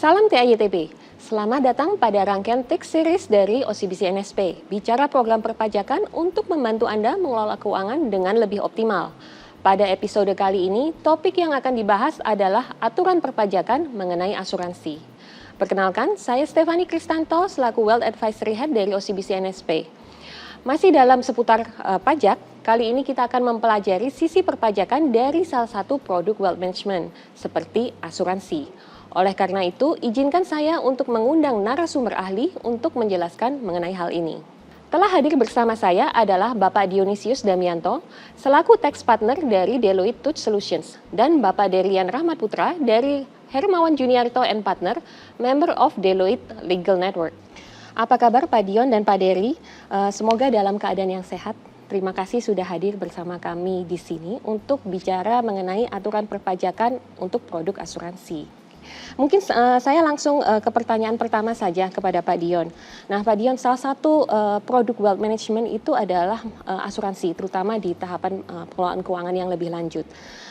Salam TIYTP, selamat datang pada rangkaian Tech Series dari OCBC NSP, bicara program perpajakan untuk membantu Anda mengelola keuangan dengan lebih optimal. Pada episode kali ini, topik yang akan dibahas adalah aturan perpajakan mengenai asuransi. Perkenalkan, saya Stefani Kristanto selaku Wealth Advisory Head dari OCBC NSP. Masih dalam seputar pajak, kali ini kita akan mempelajari sisi perpajakan dari salah satu produk wealth management, seperti asuransi. Oleh karena itu, izinkan saya untuk mengundang narasumber ahli untuk menjelaskan mengenai hal ini. Telah hadir bersama saya adalah Bapak Dionysius Damianto, selaku Tax Partner dari Deloitte Touch Solutions, dan Bapak Derian Rahmat Putra dari Hermawan Juniarto & Partner, Member of Deloitte Legal Network. Apa kabar Pak Dion dan Pak Deri? Semoga dalam keadaan yang sehat. Terima kasih sudah hadir bersama kami di sini untuk bicara mengenai aturan perpajakan untuk produk asuransi. Mungkin saya langsung ke pertanyaan pertama saja kepada Pak Dion. Nah, Pak Dion, salah satu produk wealth management itu adalah asuransi, terutama di tahapan pengelolaan keuangan yang lebih lanjut.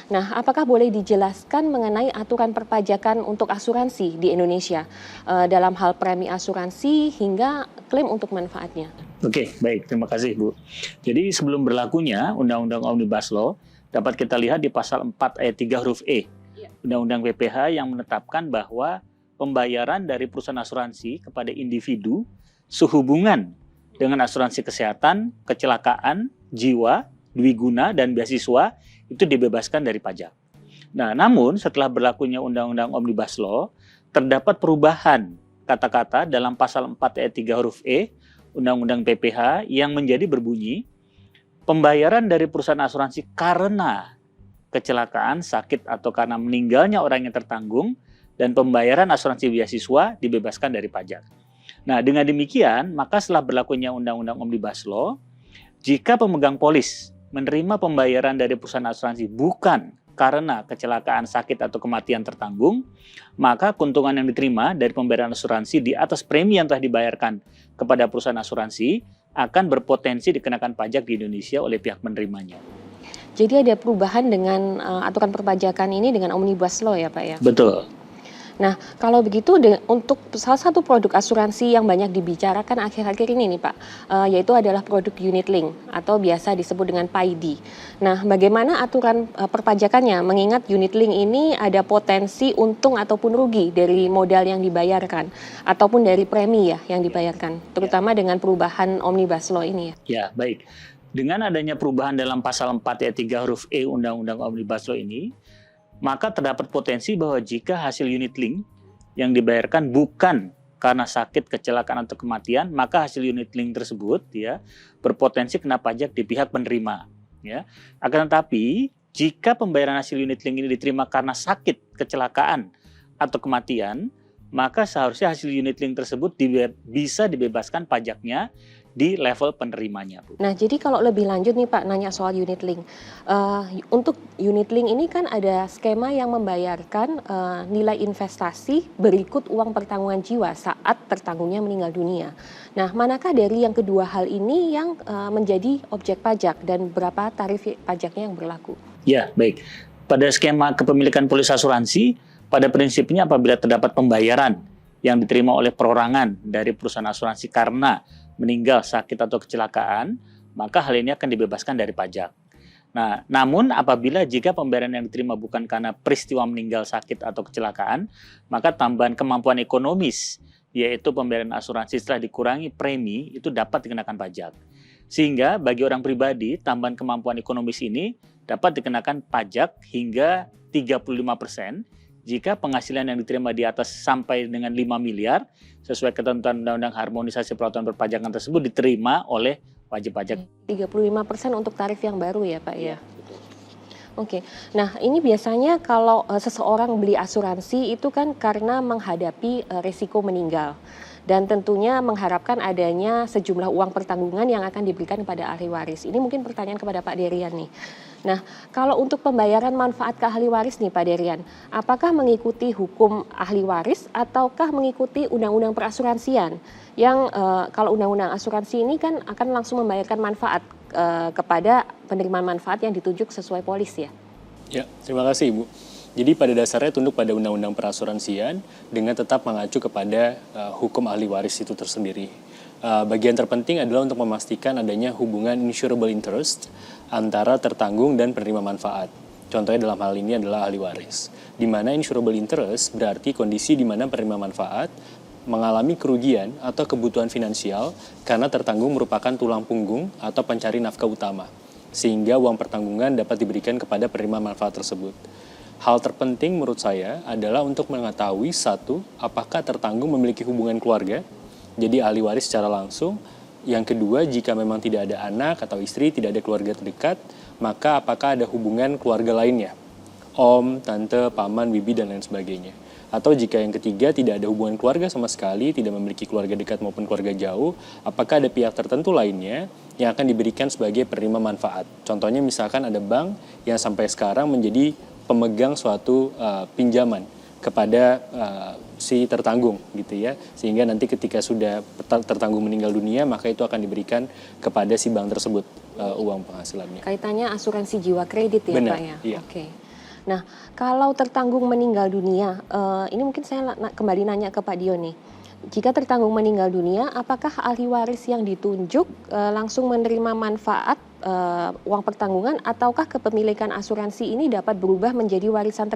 Nah, apakah boleh dijelaskan mengenai aturan perpajakan untuk asuransi di Indonesia dalam hal premi asuransi hingga klaim untuk manfaatnya? Oke, baik. Terima kasih, Bu. Jadi sebelum berlakunya Undang-Undang Omnibus Law, dapat kita lihat di pasal 4 ayat 3 huruf E. Undang-Undang PPH yang menetapkan bahwa pembayaran dari perusahaan asuransi kepada individu sehubungan dengan asuransi kesehatan, kecelakaan, jiwa, dwiguna, dan beasiswa itu dibebaskan dari pajak. Nah, namun setelah berlakunya Undang-Undang Omnibus Law, terdapat perubahan kata-kata dalam pasal 4 ayat 3 huruf E Undang-Undang PPH yang menjadi berbunyi, pembayaran dari perusahaan asuransi karena kecelakaan, sakit, atau karena meninggalnya orang yang tertanggung, dan pembayaran asuransi beasiswa dibebaskan dari pajak. Nah, dengan demikian, maka setelah berlakunya Undang-Undang Omnibus Law, jika pemegang polis menerima pembayaran dari perusahaan asuransi bukan karena kecelakaan, sakit, atau kematian tertanggung, maka keuntungan yang diterima dari pembayaran asuransi di atas premi yang telah dibayarkan kepada perusahaan asuransi akan berpotensi dikenakan pajak di Indonesia oleh pihak penerimanya. Jadi ada perubahan dengan aturan perpajakan ini dengan Omnibus Law ya Pak ya? Betul. Nah, kalau begitu untuk salah satu produk asuransi yang banyak dibicarakan akhir-akhir ini nih Pak, yaitu adalah produk unit link atau biasa disebut dengan PAID. Nah, bagaimana aturan perpajakannya? Mengingat unit link ini ada potensi untung ataupun rugi dari modal yang dibayarkan ataupun dari premi ya yang dibayarkan, terutama dengan perubahan Omnibus Law ini ya. Ya, baik. Dengan adanya perubahan dalam pasal 4 ayat 3 huruf E Undang-Undang Omnibus Law ini, maka terdapat potensi bahwa jika hasil unit link yang dibayarkan bukan karena sakit, kecelakaan, atau kematian, maka hasil unit link tersebut ya berpotensi kena pajak di pihak penerima. Ya. Akan tetapi, jika pembayaran hasil unit link ini diterima karena sakit, kecelakaan, atau kematian, maka seharusnya hasil unit link tersebut bisa dibebaskan pajaknya di level penerimanya, Bu. Nah, jadi kalau lebih lanjut nih Pak, nanya soal unit link. Untuk unit link ini kan ada skema yang membayarkan nilai investasi berikut uang pertanggungan jiwa saat tertanggungnya meninggal dunia. Nah, manakah dari yang kedua hal ini yang menjadi objek pajak dan berapa tarif pajaknya yang berlaku? Ya, baik. Pada skema kepemilikan polis asuransi, pada prinsipnya apabila terdapat pembayaran yang diterima oleh perorangan dari perusahaan asuransi karena meninggal, sakit, atau kecelakaan, maka hal ini akan dibebaskan dari pajak. Nah, namun apabila jika pembayaran yang diterima bukan karena peristiwa meninggal, sakit, atau kecelakaan, maka tambahan kemampuan ekonomis, yaitu pembayaran asuransi setelah dikurangi premi, itu dapat dikenakan pajak. Sehingga bagi orang pribadi, tambahan kemampuan ekonomis ini dapat dikenakan pajak hingga 35%, jika penghasilan yang diterima di atas sampai dengan 5 miliar sesuai ketentuan Undang-Undang Harmonisasi Peraturan Perpajakan tersebut diterima oleh wajib pajak. 35% untuk tarif yang baru ya Pak ya? Oke, nah ini biasanya kalau seseorang beli asuransi itu kan karena menghadapi risiko meninggal. Dan tentunya mengharapkan adanya sejumlah uang pertanggungan yang akan diberikan kepada ahli waris. Ini mungkin pertanyaan kepada Pak Derian nih. Nah, kalau untuk pembayaran manfaat ke ahli waris nih Pak Derian, apakah mengikuti hukum ahli waris ataukah mengikuti undang-undang perasuransian? Yang kalau undang-undang asuransi ini kan akan langsung membayarkan manfaat kepada penerima manfaat yang ditunjuk sesuai polis ya? Ya, terima kasih Ibu. Jadi pada dasarnya tunduk pada undang-undang perasuransian dengan tetap mengacu kepada hukum ahli waris itu tersendiri. Bagian terpenting adalah untuk memastikan adanya hubungan insurable interest antara tertanggung dan penerima manfaat. Contohnya dalam hal ini adalah ahli waris. Di mana insurable interest berarti kondisi di mana penerima manfaat mengalami kerugian atau kebutuhan finansial karena tertanggung merupakan tulang punggung atau pencari nafkah utama. Sehingga uang pertanggungan dapat diberikan kepada penerima manfaat tersebut. Hal terpenting menurut saya adalah untuk mengetahui satu, apakah tertanggung memiliki hubungan keluarga, jadi ahli waris secara langsung. Yang kedua, jika memang tidak ada anak atau istri, tidak ada keluarga terdekat, maka apakah ada hubungan keluarga lainnya, om, tante, paman, bibi, dan lain sebagainya. Atau jika yang ketiga tidak ada hubungan keluarga sama sekali, tidak memiliki keluarga dekat maupun keluarga jauh, apakah ada pihak tertentu lainnya yang akan diberikan sebagai penerima manfaat. Contohnya misalkan ada bank yang sampai sekarang menjadi pemegang suatu pinjaman kepada si tertanggung gitu ya, sehingga nanti ketika sudah tertanggung meninggal dunia maka itu akan diberikan kepada si bank tersebut uang penghasilannya. Kaitannya asuransi jiwa kredit ya. Benar, Pak ya. iya. Oke. Nah, kalau tertanggung meninggal dunia, ini mungkin saya kembali nanya ke Pak Dion nih. Jika tertanggung meninggal dunia, apakah ahli waris yang ditunjuk langsung menerima manfaat uang pertanggungan, ataukah kepemilikan asuransi ini dapat berubah menjadi warisan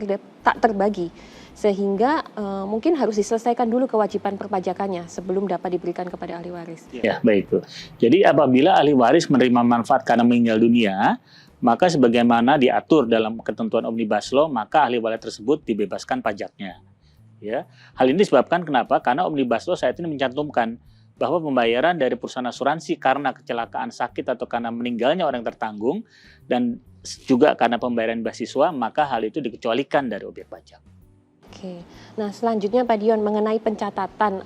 tak terbagi, sehingga mungkin harus diselesaikan dulu kewajiban perpajakannya sebelum dapat diberikan kepada ahli waris? Ya, baik Bu. Jadi apabila ahli waris menerima manfaat karena meninggal dunia, maka sebagaimana diatur dalam ketentuan Omnibus Law, maka ahli waris tersebut dibebaskan pajaknya. Ya, hal ini disebabkan kenapa? Karena Omnibus Law saat ini mencantumkan bahwa pembayaran dari perusahaan asuransi karena kecelakaan sakit atau karena meninggalnya orang tertanggung dan juga karena pembayaran beasiswa, maka hal itu dikecualikan dari objek pajak. Oke, nah selanjutnya Pak Dion, mengenai pencatatan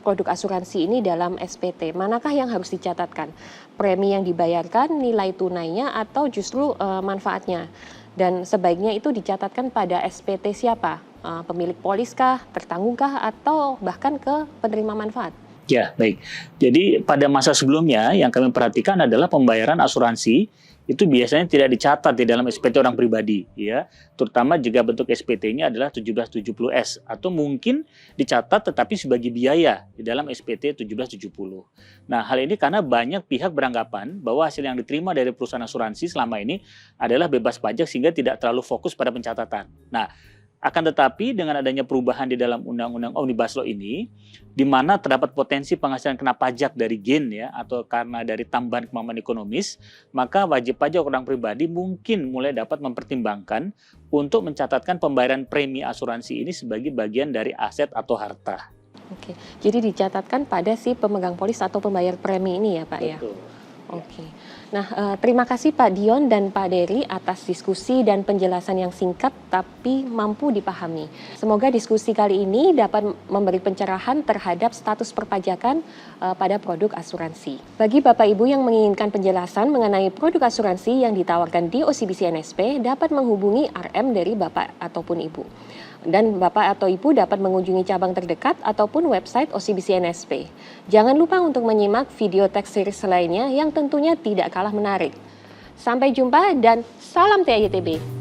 produk asuransi ini dalam SPT, manakah yang harus dicatatkan? Premi yang dibayarkan, nilai tunainya, atau justru manfaatnya? Dan sebaiknya itu dicatatkan pada SPT siapa? Pemilik poliskah, tertanggungkah, atau bahkan ke penerima manfaat? Ya, baik. Jadi pada masa sebelumnya yang kami perhatikan adalah pembayaran asuransi itu biasanya tidak dicatat di dalam SPT orang pribadi, ya. Terutama jika bentuk SPT-nya adalah 1770S atau mungkin dicatat tetapi sebagai biaya di dalam SPT 1770. Nah, hal ini karena banyak pihak beranggapan bahwa hasil yang diterima dari perusahaan asuransi selama ini adalah bebas pajak sehingga tidak terlalu fokus pada pencatatan. Nah, akan tetapi dengan adanya perubahan di dalam Undang-Undang Omnibus Law ini, di mana terdapat potensi penghasilan kena pajak dari gain ya atau karena dari tambahan kemampuan ekonomis, maka wajib pajak orang pribadi mungkin mulai dapat mempertimbangkan untuk mencatatkan pembayaran premi asuransi ini sebagai bagian dari aset atau harta. Oke, jadi dicatatkan pada si pemegang polis atau pembayar premi ini ya Pak ya? Betul. Oke. Nah, terima kasih Pak Dion dan Pak Dery atas diskusi dan penjelasan yang singkat tapi mampu dipahami. Semoga diskusi kali ini dapat memberi pencerahan terhadap status perpajakan pada produk asuransi. Bagi Bapak Ibu yang menginginkan penjelasan mengenai produk asuransi yang ditawarkan di OCBC NSP, dapat menghubungi RM dari Bapak ataupun Ibu. Dan Bapak atau Ibu dapat mengunjungi cabang terdekat ataupun website OCBC NSP. Jangan lupa untuk menyimak video teks series lainnya yang tentunya tidak kalah menarik. Sampai jumpa dan salam TITB.